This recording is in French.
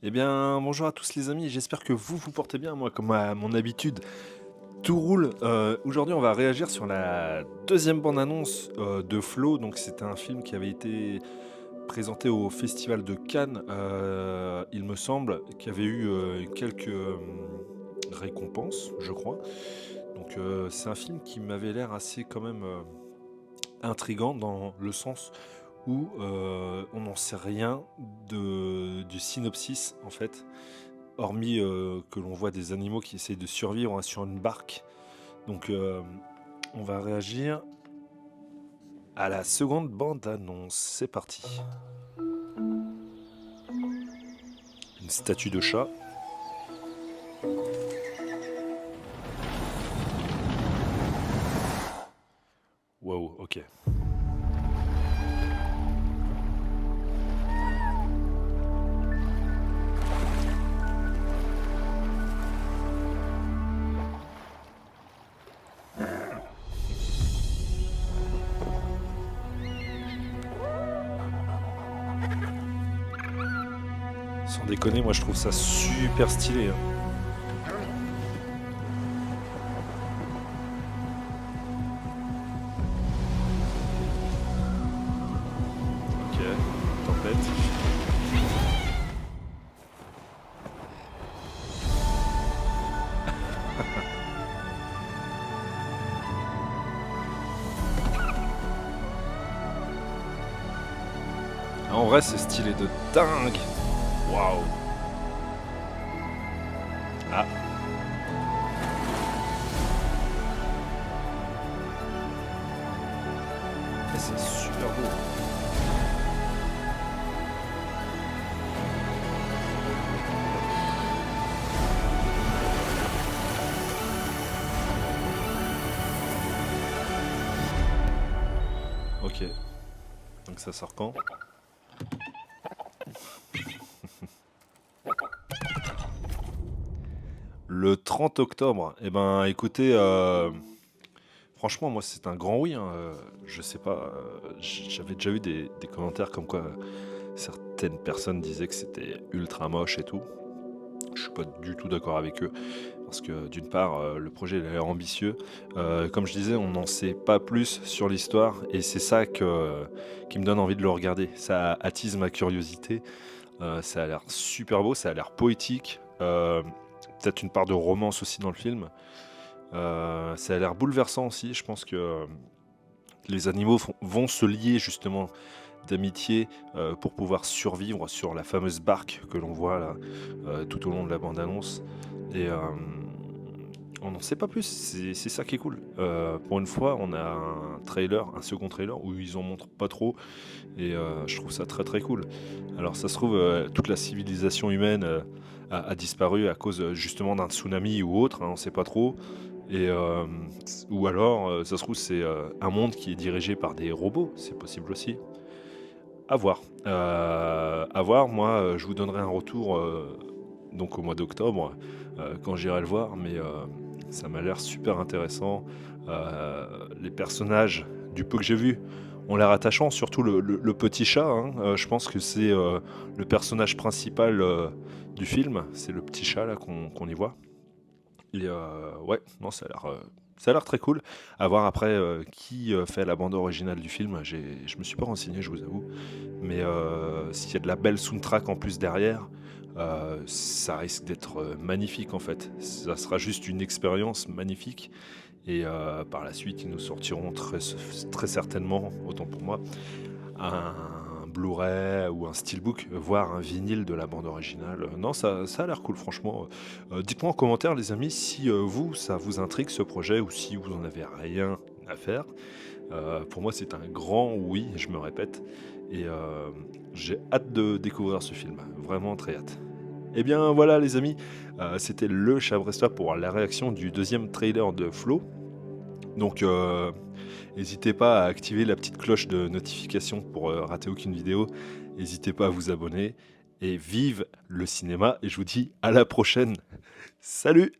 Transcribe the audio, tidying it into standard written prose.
Eh bien, bonjour à tous les amis, j'espère que vous vous portez bien. Moi, comme à mon habitude, tout roule. Aujourd'hui, on va réagir sur la deuxième bande-annonce de Flow. Donc, c'était un film qui avait été présenté au Festival de Cannes, il me semble, qui avait eu quelques récompenses, je crois. Donc, c'est un film qui m'avait l'air assez quand même intrigant dans le sens où on n'en sait rien du synopsis en fait, hormis que l'on voit des animaux qui essayent de survivre sur une barque. Donc on va réagir à la seconde bande-annonce. C'est parti. Une statue de chat. Waouh, ok. Sans déconner, moi je trouve ça super stylé, hein. Ok, tempête. En vrai, c'est stylé de dingue. Waouh. Ah, c'est super beau. Ok, donc ça sort quand? Le 30 octobre. Eh ben, écoutez, franchement, moi, c'est un grand oui, hein. Je sais pas, j'avais déjà eu des commentaires comme quoi certaines personnes disaient que c'était ultra moche et tout. Je suis pas du tout d'accord avec eux parce que d'une part, le projet il a l'air ambitieux. Comme je disais, on n'en sait pas plus sur l'histoire et c'est ça qui me donne envie de le regarder. Ça attise ma curiosité. Ça a l'air super beau, ça a l'air poétique. Peut-être une part de romance aussi dans le film. Ça a l'air bouleversant aussi. Je pense que les animaux vont se lier justement d'amitié pour pouvoir survivre sur la fameuse barque que l'on voit là tout au long de la bande-annonce. Et on n'en sait pas plus, c'est ça qui est cool. Pour une fois, on a un trailer, un second trailer où ils en montrent pas trop et je trouve ça très très cool. Alors ça se trouve, toute la civilisation humaine a disparu à cause justement d'un tsunami ou autre, hein, on sait pas trop. Et, ou alors, ça se trouve, c'est un monde qui est dirigé par des robots, c'est possible aussi. À voir. À voir, moi, je vous donnerai un retour donc au mois d'octobre quand j'irai le voir, mais ça m'a l'air super intéressant. Les personnages, du peu que j'ai vu, ont l'air attachants, surtout le petit chat, hein. Je pense que c'est le personnage principal du film, c'est le petit chat là qu'on y voit. Et ouais, non, ça a l'air très cool. À voir après qui fait la bande originale du film. Je me suis pas renseigné, je vous avoue. Mais s'il y a de la belle soundtrack en plus derrière, ça risque d'être magnifique en fait. Ça sera juste une expérience magnifique. Et par la suite, ils nous sortiront très certainement, autant pour moi, un Blu-ray ou un steelbook, voire un vinyle de la bande originale. Non, ça a l'air cool, franchement. Dites-moi en commentaire, les amis, si vous, ça vous intrigue ce projet ou si vous en avez rien à faire. Pour moi, c'est un grand oui, je me répète. Et j'ai hâte de découvrir ce film. Vraiment très hâte. Eh bien voilà les amis, c'était le Chabrestois pour la réaction du deuxième trailer de Flow. Donc n'hésitez pas à activer la petite cloche de notification pour rater aucune vidéo. N'hésitez pas à vous abonner. Et vive le cinéma. Et je vous dis à la prochaine. Salut!